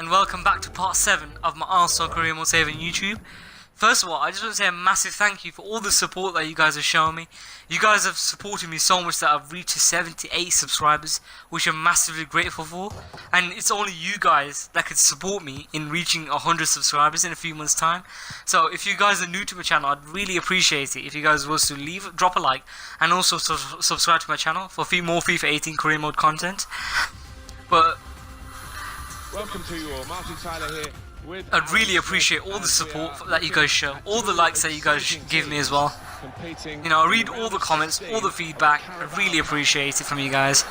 and welcome back to part 7 of my Arsenal career mode save on YouTube. First of all, I just want to say a massive thank you for all the support that you guys have shown me. You guys have supported me so much that I've reached 78 subscribers, which I'm massively grateful for. And it's only you guys that could support me in reaching 100 subscribers in a few months' time. So if you guys are new to my channel, I'd really appreciate it if you guys was to drop a like, and also subscribe to my channel for more FIFA 18 career mode content. But welcome to you all, Martin Tyler here. I'd really appreciate all the support that you guys show, all the likes that you guys give me as well. You know, I read all the comments, all the feedback. I really appreciate it from you guys.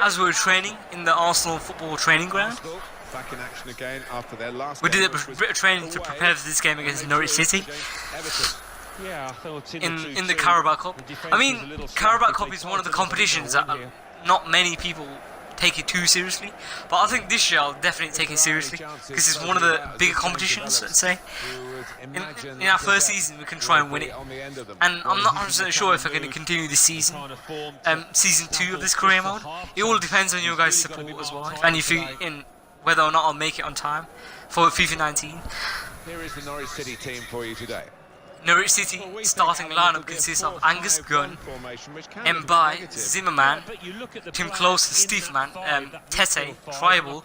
As we were training in the Arsenal football training ground, we did a bit of training to prepare for this game against Norwich City in the Carabao Cup. I mean, Carabao Cup is one of the competitions that not many people take it too seriously, but I think this year I'll definitely take it seriously because it's one of the bigger competitions, let's say. In our first season we can try and win it, and I'm not 100% sure if I'm going to continue this season, season 2 of this career mode. It all depends on your guys' support as well, and if whether or not I'll make it on time for FIFA 19. Here is the Norwich City team for you today. Norwich City starting lineup consists of Angus Gunn, Mbai, Zimmerman, Tim Close, Steveman, Tete, Tribal,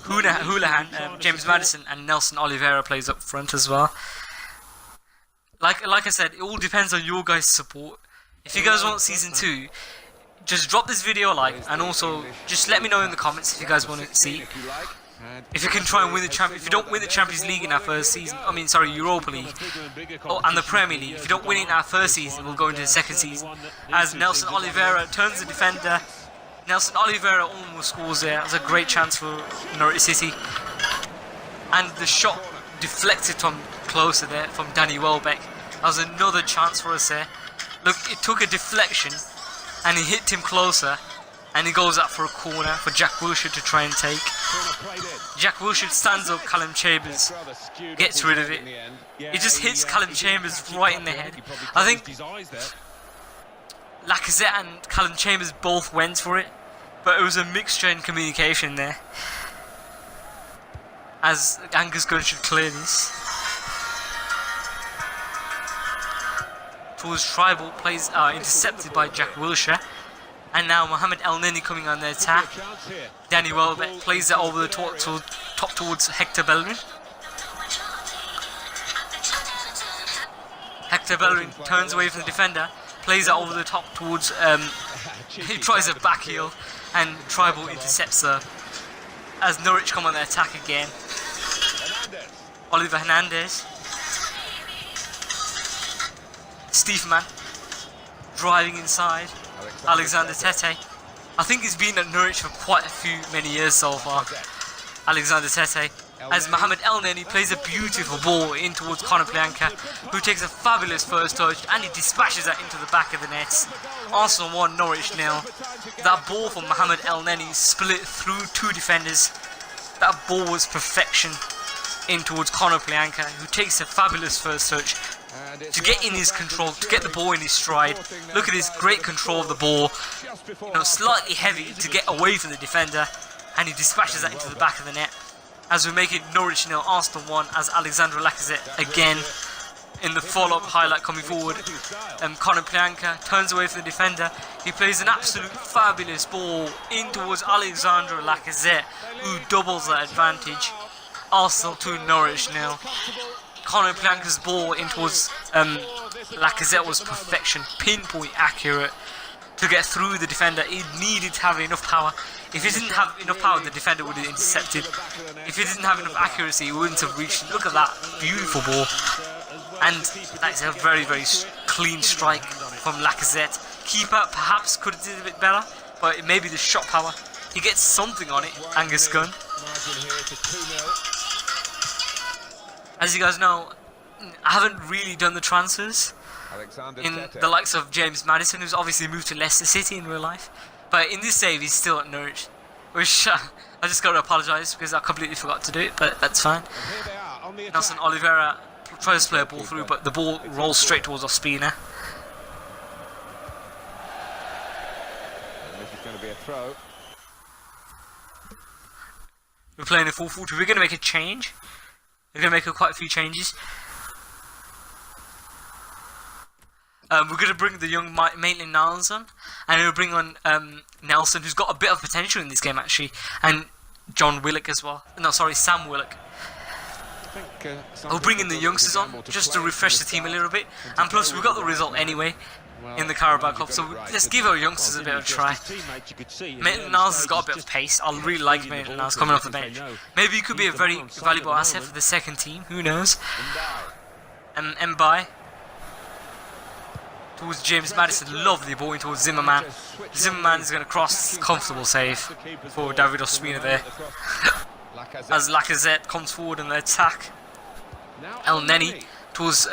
Houlihan, James Maddison, and Nelson Oliveira plays up front as well. Like I said, it all depends on your guys' support. If you guys want season 2, just drop this video a like, and also just let me know in the comments if you guys want to see. If you can try and win the if you don't win the Champions League in our first season, Europa League, and the Premier League, if you don't win it in our first season, we'll go into the second season. As Nelson Oliveira turns the defender, Nelson Oliveira almost scores there. That's a great chance for Norwich City, and the shot deflected from closer there from Danny Welbeck. That was another chance for us there. Look, it took a deflection, and he hit him closer. And he goes up for a corner for Jack Wilshere to try and take. Jack Wilshere stands up Callum Chambers, gets rid of it. He just hits Callum Chambers right in the head. I think Lacazette and Callum Chambers both went for it, but it was a mixture in communication there, as Angus Gunn should clear this. Towards Tribal, plays intercepted by Jack Wilshere. And now Mohamed El Neni coming on the attack. Danny Welbeck plays it over the top towards Hector Bellerin. Hector Bellerin turns away from the defender, plays it over the top towards, he tries a back heel, and Tribal intercepts her. As Norwich come on the attack again. Oliver Hernandez. Steveman driving inside. Alexander Tete. I think he's been at Norwich for quite many years so far. Alexander Tete. As Mohamed El Neni plays a beautiful ball in towards Conor Plianka, who takes a fabulous first touch and he dispatches that into the back of the net. Arsenal 1, Norwich 0. That ball from Mohamed El Neni split through 2 defenders. That ball was perfection in towards Conor Plianka, who takes a fabulous first touch to get in his control, to get the ball in his stride. Look at his great control of the ball, slightly heavy to get away from the defender, and he dispatches that into the back of the net. As we make it Norwich 0, Arsenal 1, as Alexandre Lacazette again in the follow-up highlight coming forward. Conor Plianka turns away from the defender. He plays an absolute fabulous ball in towards Alexandre Lacazette, who doubles that advantage. Arsenal 2, Norwich 0. Conor Plianka's ball in towards Lacazette was perfection, pinpoint accurate to get through the defender. He needed to have enough power. If he didn't have enough power, the defender would have intercepted. If he didn't have enough accuracy, he wouldn't have reached. Look at that beautiful ball, and that is a very, very clean strike from Lacazette. Keeper perhaps could have did a bit better, but maybe the shot power. He gets something on it, Angus Gunn. As you guys know, I haven't really done the transfers in the likes of James Maddison, who's obviously moved to Leicester City in real life. But in this save, he's still at Norwich, which I just got to apologise because I completely forgot to do it, but that's fine. Nelson Oliveira tries to play a ball through, but the ball rolls straight towards Ospina. This is going to be a throw. We're playing a 4-4-2. We're going to make a change. We're going to make quite a few changes. We're going to bring the young Maitland-Niles on, and we'll bring on Nelson, who's got a bit of potential in this game actually, and John Willock as well. No, sorry, Sam Willock. We'll bring in the youngsters on just to refresh the team a little bit, and plus we got the result anyway in the Carabao Cup, so let's give our youngsters a bit of a try. Maitland-Niles has got a bit of pace. I really like Maitland-Niles coming off the bench. Maybe he could be a very valuable asset for the second team. Who knows? Mbai towards James Maddison, lovely ball towards Zimmerman. Zimmerman is going to cross, comfortable save for David Ospina there. As Lacazette comes forward in the attack. El Neni towards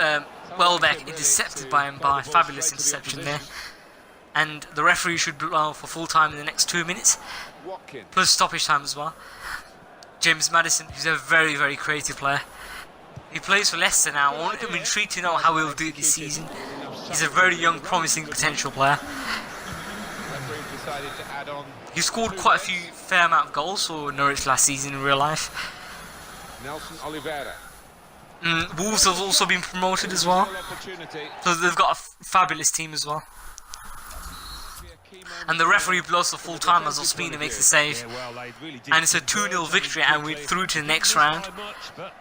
Welbeck, intercepted by Mbai, fabulous interception there. And the referee should blow for full time in the next 2 minutes, plus stoppage time as well. James Maddison, who's a very, very creative player. He plays for Leicester now. I'm intrigued to know how he'll do this season. He's a very young, promising potential player. He scored quite a few fair amount of goals for Norwich last season in real life. Nelson Oliveira. Wolves have also been promoted as well, so they've got a fabulous team as well. And the referee blows for full time as Ospina makes the save, and it's a 2-0 victory, and we're through to the next round.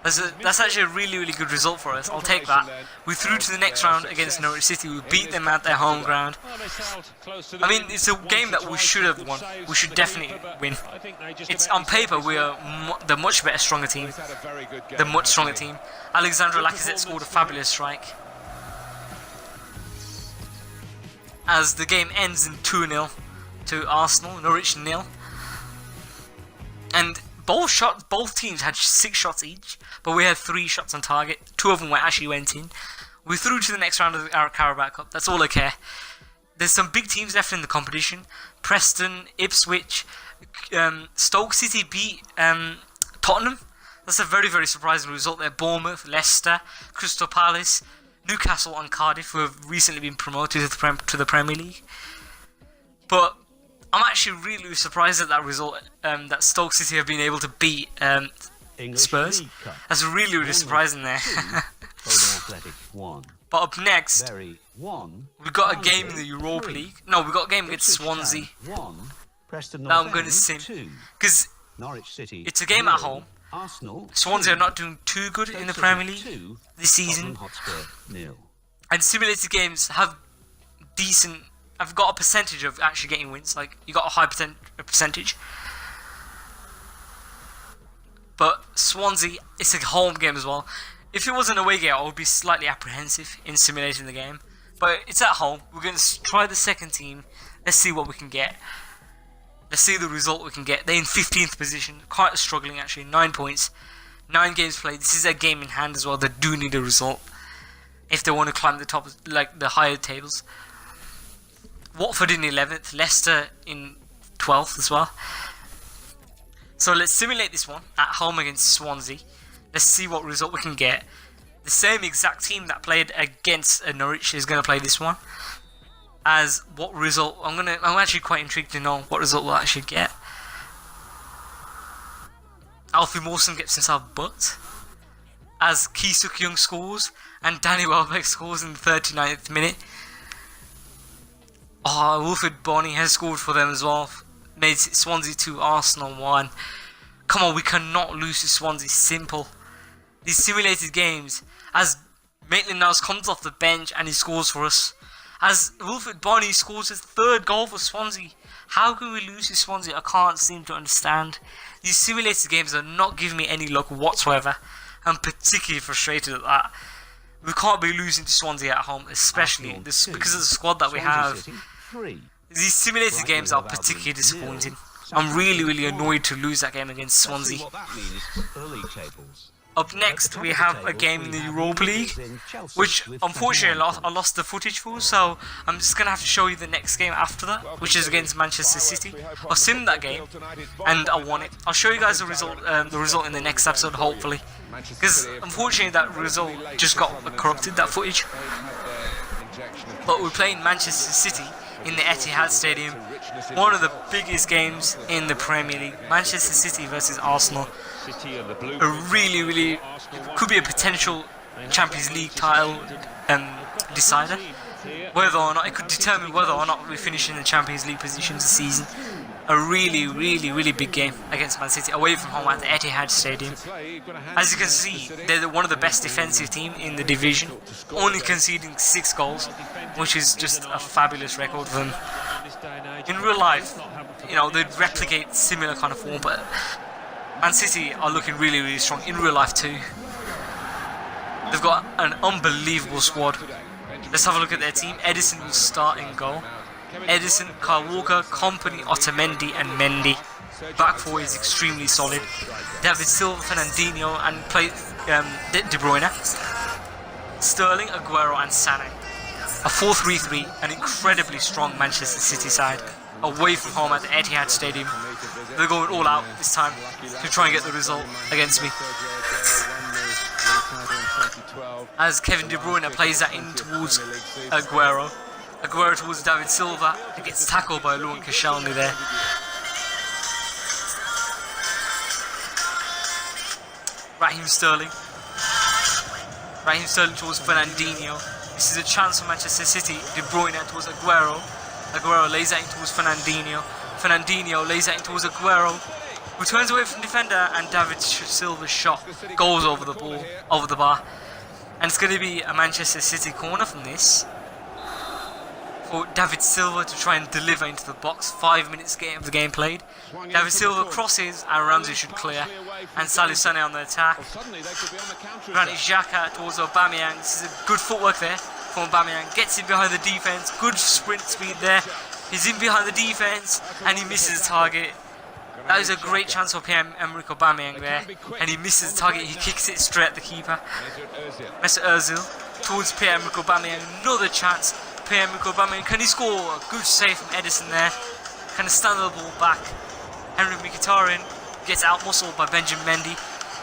That's actually a really, really good result for us. I'll take that. We're through to the next round against Norwich City. We beat them at their home ground. I mean, it's a game that we should have won. We should definitely win. It's on paper we are the much better, stronger team. The much stronger team. Alexandre Lacazette scored a fabulous strike. As the game ends in 2-0 to Arsenal, Norwich 0. And both teams had 6 shots each, but we had 3 shots on target. 2 of them actually went in. We're through to the next round of our Carabao Cup. That's all I care. There's some big teams left in the competition. Preston, Ipswich, Stoke City beat Tottenham. That's a very, very surprising result there. Bournemouth, Leicester, Crystal Palace, Newcastle and Cardiff, who have recently been promoted to the Premier League. But I'm actually really surprised at that result, that Stoke City have been able to beat Spurs. That's really, really surprising there. But up next, we've got a game in the Europa League. No, we've got a game against Swansea. Now I'm going to sim, because it's a game at home. Swansea are not doing too good in the Premier League this season, and simulated games have got a percentage of actually getting wins. Like, you got a high percentage, but Swansea, it's a home game as well. If it was an away game, I would be slightly apprehensive in simulating the game, but it's at home. We're going to try the second team. Let's see what we can get. Let's see the result we can get. They're in 15th position, quite struggling actually, 9 points, 9 games played. This is a game in hand as well. They do need a result if they want to climb the top, like the higher tables. Watford in 11th, Leicester in 12th as well. So let's simulate this one at home against Swansea. Let's see what result we can get. The same exact team that played against Norwich is going to play this one. As what result, I'm actually quite intrigued to know what result we'll actually get. Alfie Mawson gets himself booked as Ki Suk Young scores and Danny Welbeck scores in the 39th minute. Oh, Wilfred Bonney has scored for them as well. Made Swansea 2, Arsenal 1. Come on, we cannot lose to Swansea. Simple. These simulated games, as Maitland-Niles comes off the bench and he scores for us. As Wilfred Bonney scores his 3rd goal for Swansea. How can we lose to Swansea? I can't seem to understand. These simulated games are not giving me any luck whatsoever. I'm particularly frustrated at that. We can't be losing to Swansea at home, especially because of the squad that we have. These simulated games are particularly disappointing. I'm really, really annoyed to lose that game against Swansea. Up next, we have a game in the Europa League, which unfortunately I lost the footage for, so I'm just going to have to show you the next game after that, which is against Manchester City. I simmed that game, and I won it. I'll show you guys the result in the next episode, hopefully, because unfortunately that result just got corrupted, that footage. But we're playing Manchester City in the Etihad Stadium. One of the biggest games in the Premier League. Manchester City versus Arsenal. A really could be a potential Champions League title decider. Whether or not it could determine whether or not we finish in the Champions League positions this season. A really big game against Man City away from home at the Etihad Stadium. As you can see, they're one of the best defensive teams in the division, only conceding 6 goals, which is just a fabulous record for them. In real life, you know, they'd replicate similar kind of form, but Man City are looking really strong in real life too. They've got an unbelievable squad. Let's have a look at their team. Edison will start in goal. Edison, Kyle Walker, Kompany, Otamendi and Mendy. Back four is extremely solid. David Silva, Fernandinho and De Bruyne. Sterling, Aguero and Sané. A 4-3-3, an incredibly strong Manchester City side. Away from home at the Etihad Stadium. They're going all out this time to try and get the result against me. As Kevin De Bruyne plays that in towards Aguero. Aguero towards David Silva. He gets tackled by Luan Koscielny there. Raheem Sterling. Raheem Sterling towards Fernandinho. This is a chance for Manchester City. De Bruyne towards Aguero. Aguero lays that in towards Fernandinho. Fernandinho lays that in towards Aguero. Who turns away from defender and David Silva's shot goes over the ball, over the bar. And it's going to be a Manchester City corner from this. For David Silva to try and deliver into the box. 5 minutes of the game played. David Silva crosses and Ramsey should clear. And Salih Sané on the attack. Granit Xhaka towards Aubameyang. This is a good footwork there from Aubameyang. Gets in behind the defence. Good sprint speed there. He's in behind the defence and he misses the target. That is a great chance for Pierre-Emerick Aubameyang there. And he misses the target. He kicks it straight at the keeper. Mesut Ozil towards Pierre-Emerick Aubameyang. Another chance. Pierre-Emerick Aubameyang, can he score? A good save from Edison there. Can he stand the ball back? Henrik Mkhitaryan gets out-muscled by Benjamin Mendy.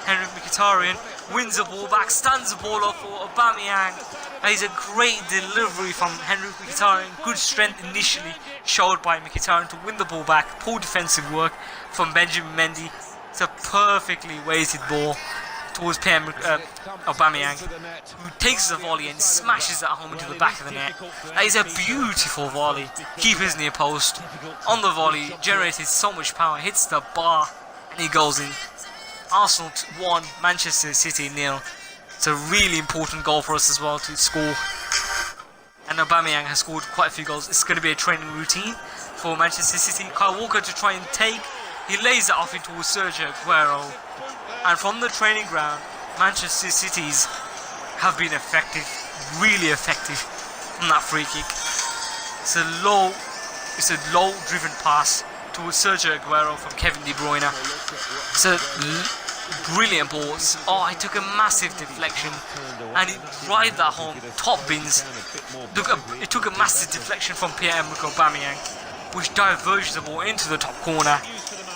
Henrik Mkhitaryan wins the ball back, stands the ball up for Aubameyang. And it's a great delivery from Henrik Mkhitaryan. Good strength initially showed by Mkhitaryan to win the ball back. Poor defensive work from Benjamin Mendy. It's a perfectly weighted ball towards Pierre-Emerick Aubameyang, who takes the volley and smashes it home into the back of the net. That is a beautiful volley. Keeper's near post. On the volley, generated so much power, hits the bar, and he goes in. Arsenal 1, Manchester City 0. It's a really important goal for us as well to score. And Aubameyang has scored quite a few goals. It's going to be a training routine for Manchester City. Kyle Walker to try and take. He lays it off into Sergio Aguero. And from the training ground, Manchester City's have been effective, really effective from that free kick. It's a low driven pass towards Sergio Aguero from Kevin De Bruyne. It's a brilliant ball. Oh, it took a massive deflection and it drive that home, top bins. It took a massive deflection from Pierre-Emerick Aubameyang, which diverged the ball into the top corner.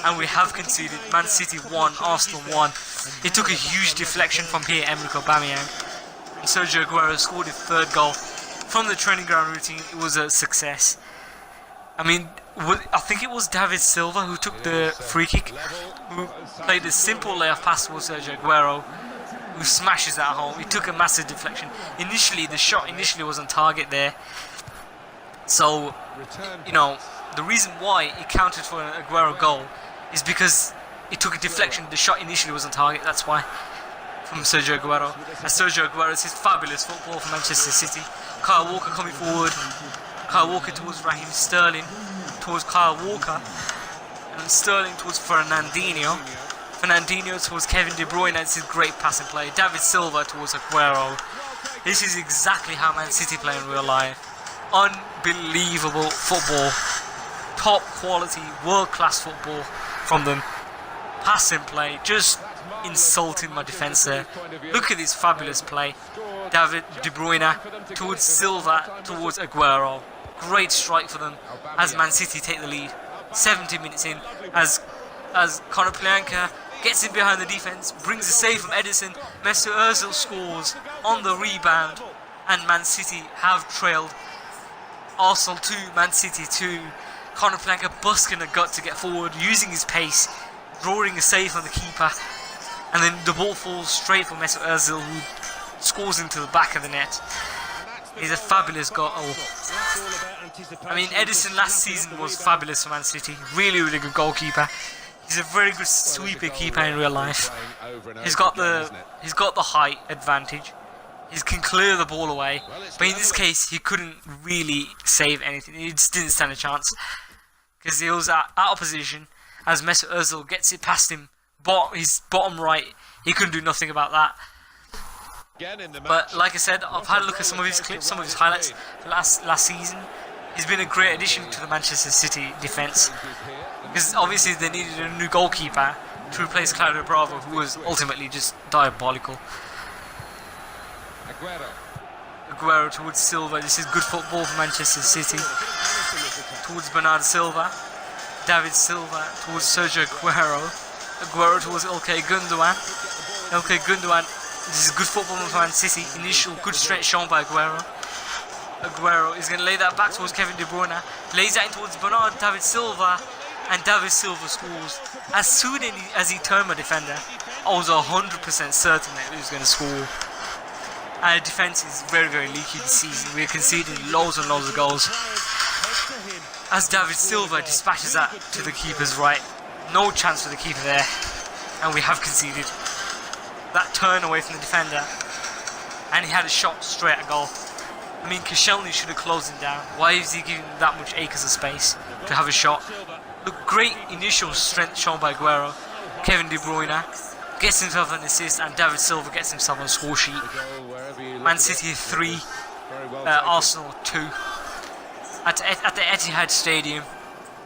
And we have conceded. Man City 1, Arsenal 1. It took a huge deflection from Pierre-Emerick Aubameyang. And Sergio Aguero scored his 3rd goal. From the training ground routine, it was a success. I mean, I think it was David Silva who took the free kick, who played a simple layoff pass towards Sergio Aguero, who smashes that home. He took a massive deflection. Initially, the shot was on target there. So, you know, the reason why he counted for an Aguero goal is because it took a deflection. The shot initially was on target, that's why. From Sergio Aguero. And Sergio Aguero is his fabulous football for Manchester City. Kyle Walker coming forward. Kyle Walker towards Raheem Sterling. Towards Kyle Walker. And Sterling towards Fernandinho. Fernandinho towards Kevin De Bruyne. That's his great passing play. David Silva towards Aguero. This is exactly how Man City play in real life. Unbelievable football. Top quality, world-class football from them. Passing play, just insulting my defence there. Look at this fabulous play. David De Bruyne towards Silva, towards Aguero. Great strike for them as Man City take the lead. 70 minutes in as Conor Plianka gets in behind the defence, brings a save from Edison. Mesut Ozil scores on the rebound and Man City have trailed Arsenal 2, Man City 2. Conor Planka busting a gut to get forward, using his pace, drawing a save on the keeper, and then the ball falls straight for Mesut Ozil, who scores into the back of the net. He's a fabulous goal. I mean, Edison last season was fabulous for Man City. Really, really good goalkeeper. He's a very good sweeper keeper in real life. He's got the height advantage. He can clear the ball away, but in this case, he couldn't really save anything. He just didn't stand a chance because he was out of position. As Mesut Ozil gets it past him, his bottom right, he couldn't do nothing about that. But like I said, I've had a look at some of his clips, some of his highlights for last season. He's been a great addition to the Manchester City defence, because obviously they needed a new goalkeeper to replace Claudio Bravo, who was ultimately just diabolical. Aguero towards Silva. This is good football for Manchester City. Towards Bernardo Silva. David Silva towards Sergio Aguero. Aguero towards Ilkay Gundogan. Ilkay Gundogan. This is good football for Man City. Initial good stretch shown by Aguero. Aguero is going to lay that back towards Kevin De Bruyne. Lays that in towards Bernardo David Silva. And David Silva scores. As soon as he turned my defender, I was 100% certain that he was going to score. Our defence is very, very leaky this season. We're conceding loads and loads of goals. As David Silva dispatches that to the keeper's right. No chance for the keeper there. And we have conceded. That turn away from the defender. And he had a shot straight at goal. I mean, Koscielny should have closed him down. Why is he giving that much acres of space to have a shot? Look, great initial strength shown by Aguero. Kevin De Bruyne gets himself an assist, and David Silva gets himself on the score sheet. Man City 3, Arsenal 2 at the Etihad Stadium,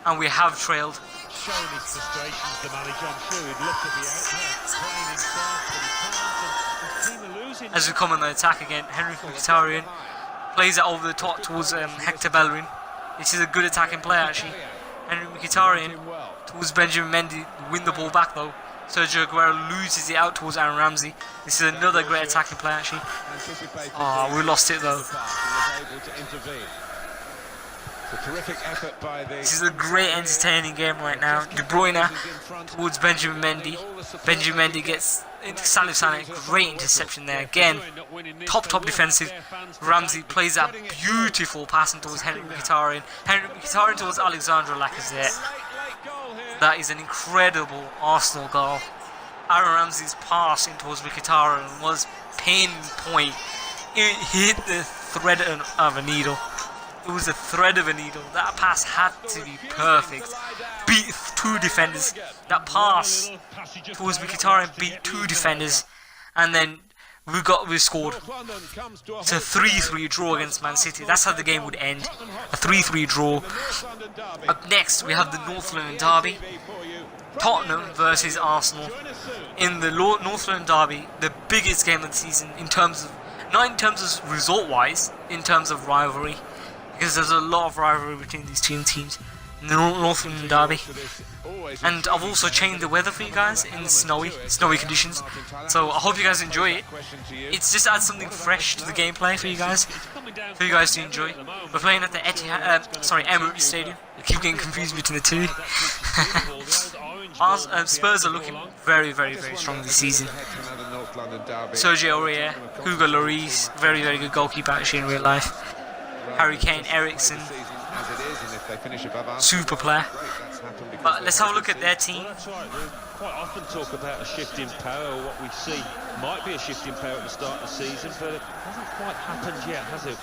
and we have trailed. Showing his frustrations, the manager. I'm sure he'd love to be out there playing himself, but he can't. And the team are losing. As we come on the attack again, Henry Mkhitaryan plays it over the top towards Hector Bellerin. This is a good attacking play actually. Henry Mkhitaryan towards Benjamin Mendy, win the ball back though. Sergio Aguero loses it out towards Aaron Ramsey. This is another great attacking play actually. Oh, we lost it though. This is a great entertaining game right now. De Bruyne towards Benjamin Mendy. Benjamin Mendy gets into Salif Sané. Great interception there again. Top defensive. Ramsey plays that beautiful passing towards Henry Mkhitaryan. Henry Mkhitaryan towards Alexandre Lacazette. That is an incredible Arsenal goal. Aaron Ramsey's pass in towards Mkhitaryan was pinpoint. It hit the thread of a needle. It was a thread of a needle. That pass had to be perfect. Beat two defenders. That pass towards Mkhitaryan beat two defenders, and then we scored. It's a 3-3 draw against Man City. That's how the game would end. A 3-3 draw. Up next, we have the North London derby. Tottenham versus Arsenal. In the North London derby, the biggest game of the season in terms of, not in terms of result-wise, in terms of rivalry. Because there's a lot of rivalry between these two teams in the North London derby. And I've also changed the weather for you guys in snowy conditions. So I hope you guys enjoy it. It's just adds something fresh to the gameplay for you guys to enjoy. We're playing at the Emirates Stadium. I keep getting confused between the two. Spurs are looking very, very, very strong this season. Sergio Aurier, Hugo Lloris, very, very good goalkeeper actually in real life. Harry Kane, Eriksen, super player. But let's have a look at their team. Quite often talk about a shift in power, or what we see might be a shift in power at the start of the season, but it hasn't quite happened yet, has it?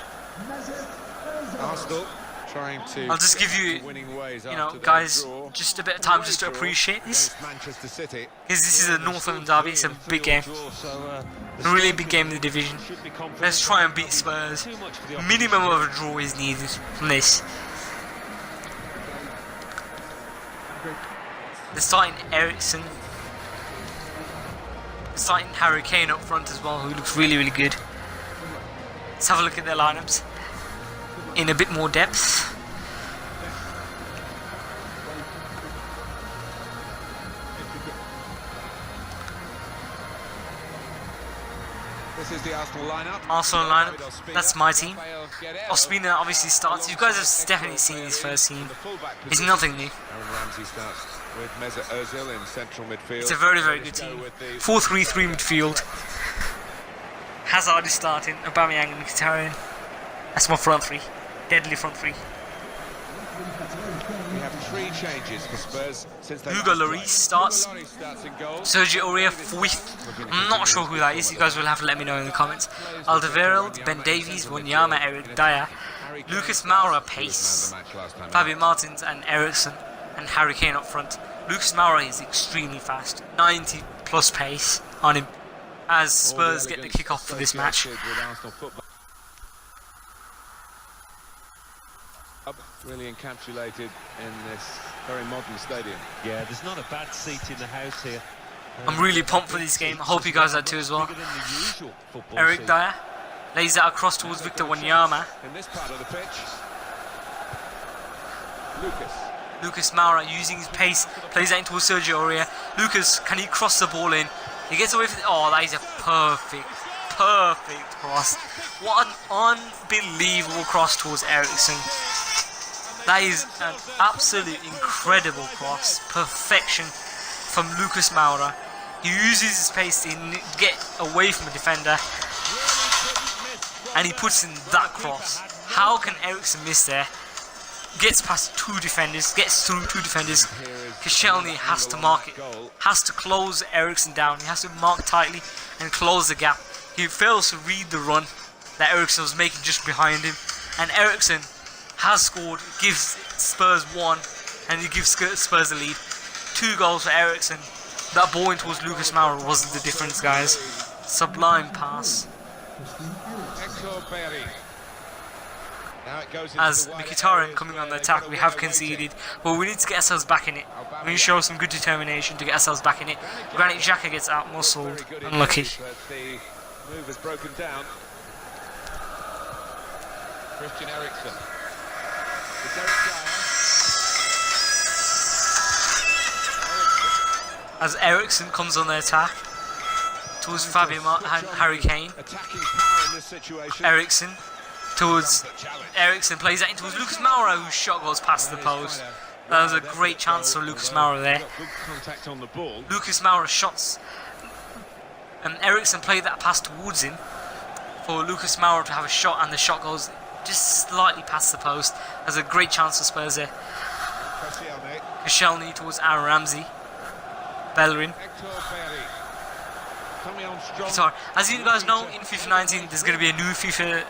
Arsenal trying to. I'll just give you, guys, just a bit of time just to appreciate this. Because this is a North London derby, it's a big game. A really big game in the division. Let's try and beat Spurs. Minimum of a draw is needed from this. They're starting Eriksen. They're starting Harry Kane up front as well, who looks really, really good. Let's have a look at their lineups in a bit more depth. This is the Arsenal lineup. Arsenal lineup. That's my team. Ospina obviously starts. You guys have definitely seen his first team. It's nothing new. Aaron Ramsey starts with Mesut Ozil in central midfield. It's a very, very good team. 4-3-3 midfield. Hazard is starting. Aubameyang and Mkhitaryan. That's my front three. Deadly front three. We have 3 changes for Spurs since they Hugo Lloris starts. Hugo Lloris starts in goal. Sergio Aurier, fourth. I'm not sure who that is. You guys will have to let me know in the comments. Alderweireld, Ben Davies, Wanyama, Eric Dyer, Lucas Moura, pace. Fabio Martins and Ericsson, and Harry Kane up front. Lucas Moura is extremely fast. 90 plus pace on him. As Spurs get the kick-off for this match. Really encapsulated in this very modern stadium. Yeah, there's not a bad seat in the house here. I'm really pumped for this game. I hope you guys are too as well. Bigger than the usual football Eric seat. Dyer lays that across towards Victor Wanyama. In this part of the pitch, Lucas Moura using his pace, plays that into Sergio Aurier. Lucas, can he cross the ball in? He gets away from it. Oh, that is a perfect cross. What an unbelievable cross towards Ericsson. That is an absolute incredible cross. Perfection from Lucas Moura. He uses his pace to get away from a defender. And he puts in that cross. How can Ericsson miss there? Gets past 2 defenders, gets through 2 defenders. Koscielny has to mark it, has to close Ericsson down. He has to mark tightly and close the gap. He fails to read the run that Ericsson was making just behind him. And Ericsson has scored, gives Spurs 1, and he gives Spurs the lead. 2 goals for Ericsson. That ball in towards Lucas Moura wasn't the difference, guys. Sublime pass. As Mkhitaryan coming on the attack, we have conceded, but we need to get ourselves back in it. We need to show some good determination to get ourselves back in it. Granit Xhaka gets out-muscled. Unlucky. The move has broken down. Christian Eriksen. It's Eric Dyer. As Ericsson comes on the attack towards Fabio and Harry Kane. Attacking power in this situation. Ericsson towards Ericsson plays that into Lucas Moura, whose shot goes past the post. That was a great chance for Lucas Moura there. Good contact on the ball. Lucas Moura shots, and Ericsson played that pass towards him for Lucas Moura to have a shot, and the shot goes just slightly past the post. There's a great chance for Spurs there. Koscielny towards Aaron Ramsey. Bellerin. Sorry. As you guys know, in FIFA 19 there's going to be a new FIFA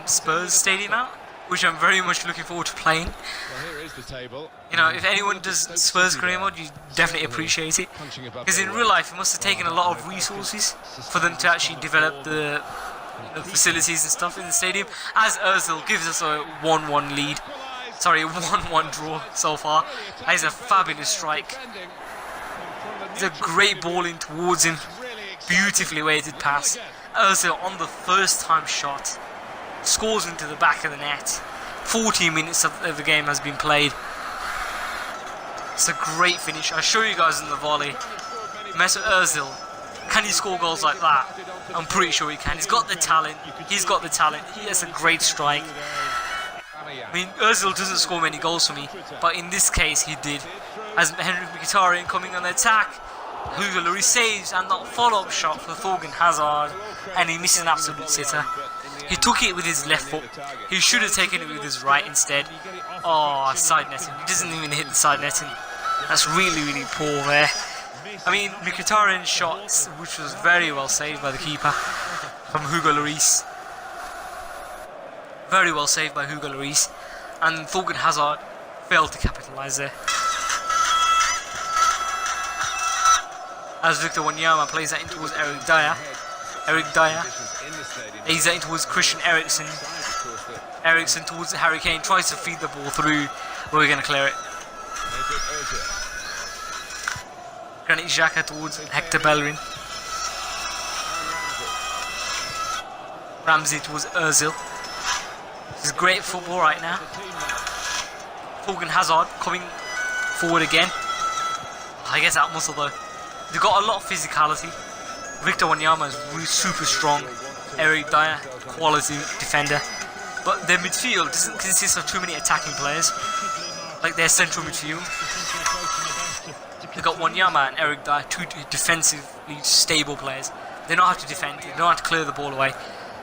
Spurs stadium out, which I'm very much looking forward to playing. Well, here is the table. You know, if anyone does Spurs career mode, you definitely appreciate it. Because in real life, it must have taken a lot of resources for them to actually develop the facilities and stuff in the stadium. As Ozil gives us a 1-1 lead. Sorry, a 1-1 draw so far. That is a fabulous strike. It's a great ball in towards him. Beautifully weighted pass. Ozil on the first time shot. Scores into the back of the net. 14 minutes of the game has been played. It's a great finish. I'll show you guys in the volley. Mesut Ozil, can he score goals like that? I'm pretty sure he can. He's got the talent. He's got the talent. He has a great strike. I mean, Ozil doesn't score many goals for me, but in this case he did. As Henrik Mkhitaryan coming on the attack, Hugo Lloris saves, and that follow-up shot for Thorgan Hazard, and he misses an absolute sitter. He took it with his left foot. He should have taken it with his right instead. Oh, side netting. He doesn't even hit the side netting. That's really, really poor there. I mean, Mkhitaryan's shot, which was very well saved by the keeper from Hugo Lloris. Very well saved by Hugo Lloris. And Thorgan Hazard failed to capitalise there. As Victor Wanyama plays that in towards Eric Dyer. Eric Dyer lays that in towards Christian Eriksen. Eriksen towards Harry Kane, tries to feed the ball through, but we're going to clear it. Granit Xhaka towards Hector Bellerin. Ramsey towards Ozil. This is great football right now. Thorgan Hazard coming forward again. I guess out muscle though. They've got a lot of physicality. Victor Wanyama is really super strong. Eric Dyer, quality defender. But their midfield doesn't consist of too many attacking players, like their central midfield. They've got Wanyama and Eric Dyer, two defensively stable players. They know how to defend, they know how to clear the ball away.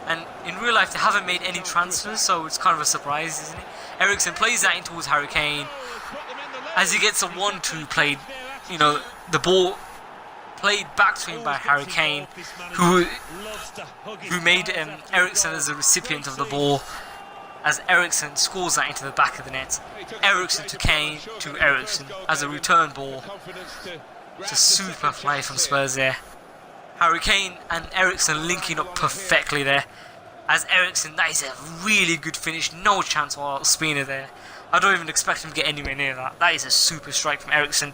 And in real life, they haven't made any transfers, so it's kind of a surprise, isn't it? Ericsson plays that in towards Harry Kane. As he gets a 1-2 played, you know, the ball played back to him by Harry Kane, who made Ericsson as the recipient of the ball, as Ericsson scores that into the back of the net. Ericsson to Kane to Ericsson as a return ball. It's a super play from Spurs there. Harry Kane and Ericsson linking up perfectly there. As Ericsson, that is a really good finish, no chance for Ospina there. I don't even expect him to get anywhere near that. That is a super strike from Ericsson.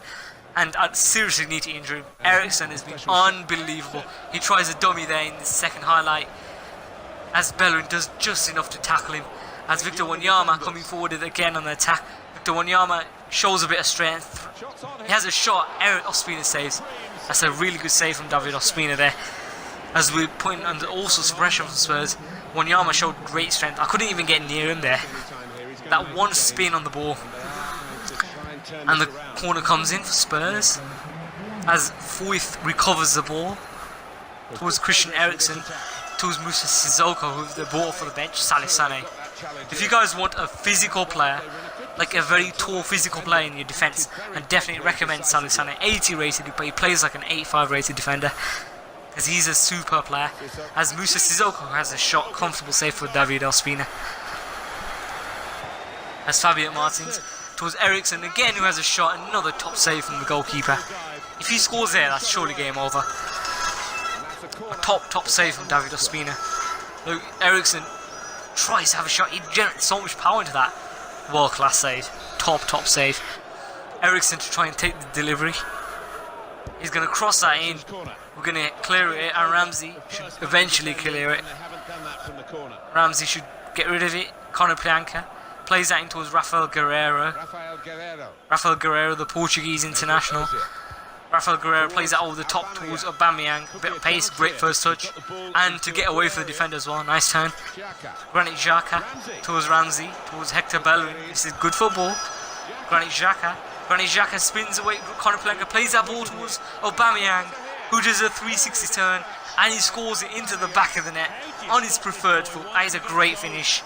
And I seriously need to injure him. Ericsson has been unbelievable. He tries a dummy there in the second highlight, as Bellerin does just enough to tackle him. As Victor Wanyama coming forward again on the attack. Victor Wanyama shows a bit of strength. He has a shot, Eric Ospina saves. That's a really good save from David Ospina there. As we're putting under all sorts of pressure from Spurs, Wanyama showed great strength. I couldn't even get near him there. That one spin on the ball. And the corner comes in for Spurs. As Foyth recovers the ball towards Christian Eriksen, towards Moussa Sissoko, who they brought for the bench, Salih Sané. If you guys want a physical player, like a very tall physical player in your defence, I definitely recommend Salih Sané. 80 rated, but he plays like an 85 rated defender, as he's a super player. As Moussa Sissoko has a shot, comfortable save for David Ospina. As Fabian Martins towards Ericsson again, who has a shot, another top save from the goalkeeper. If he scores there, that's surely game over. A top save from David Ospina. Look, Ericsson tries to have a shot, he generates so much power into that. World class save, top save. Ericsson to try and take the delivery. He's going to cross that in. We're going to clear it, and Ramsey should eventually clear it. Ramsey should get rid of it. Conor Plianca plays that in towards Rafael Guerreiro. Rafael Guerreiro, the Portuguese international. Rafael Guerreiro plays that over the top towards Aubameyang. A bit of pace, great first touch. And to get away for the defender as well, nice turn. Granit Xhaka towards Ramsey, towards Hector Bellerin. This is good football. Granit Xhaka spins away. Conor Plianca plays that ball towards Aubameyang, who does a 360 turn, and he scores it into the back of the net on his preferred foot. That is a great finish.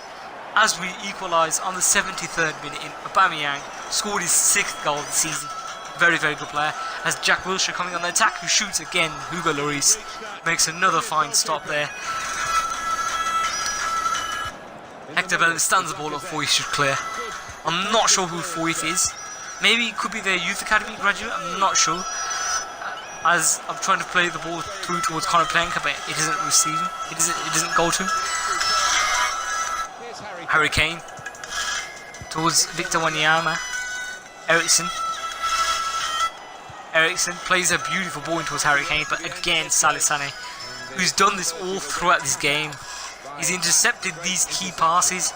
As we equalise on the 73rd minute in, Aubameyang scored his 6th goal of the season. Very good player. As Jack Wilshere coming on the attack, who shoots again. Hugo Lloris makes another fine stop there. Hector Bellerin stands the ball up. Foyth should clear. I'm not sure who Foyth is. Maybe it could be their youth academy graduate. I'm not sure. As I'm trying to play the ball through towards Conor Plianca, but it isn't receiving. It doesn't go to him. Harry Kane towards Victor Wanyama. Ericsson plays a beautiful ball towards Harry Kane, but again Salih Sané, who's done this all throughout this game. He's intercepted these key passes.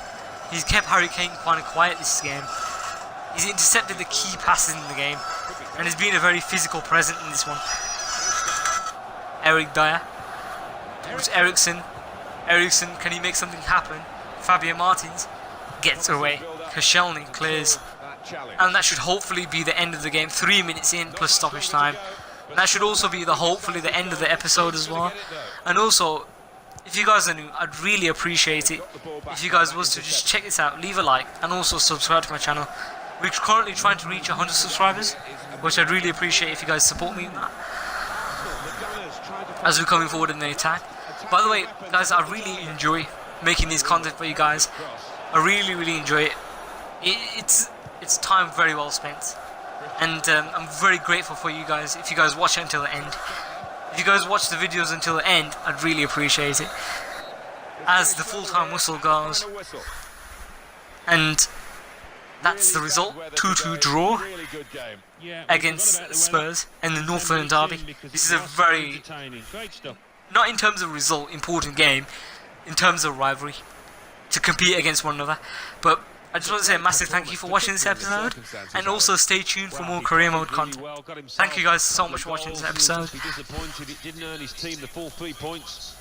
He's kept Harry Kane quite quiet this game. He's intercepted the key passes in the game, and has been a very physical presence in this one. Eric Dyer towards Ericsson. Ericsson, can he make something happen? Fabian Martins gets away. Koscielny clears. And that should hopefully be the end of the game. 3 minutes in plus stoppage time. And that should also be hopefully the end of the episode as well. And also, if you guys are new, I'd really appreciate it if you guys was to just check this out, leave a like, and also subscribe to my channel. We're currently trying to reach 100 subscribers, which I'd really appreciate if you guys support me in that, as we're coming forward in the attack. By the way, guys, I really enjoy making these content for you guys. I really enjoy it. It's time very well spent, and I'm very grateful for you guys if you guys watch it until the end. If you guys watch the videos until the end, I'd really appreciate it. As the full-time whistle goes, and that's the result. 2-2 draw against Spurs in the Northern Derby. This is a very, not in terms of result, important game, in terms of rivalry, to compete against one another. But I just want to say a massive thank you for watching this episode, and also stay tuned for more career mode content. Thank you guys so much for watching this episode. Disappointed it didn't earn his team the full 3 points.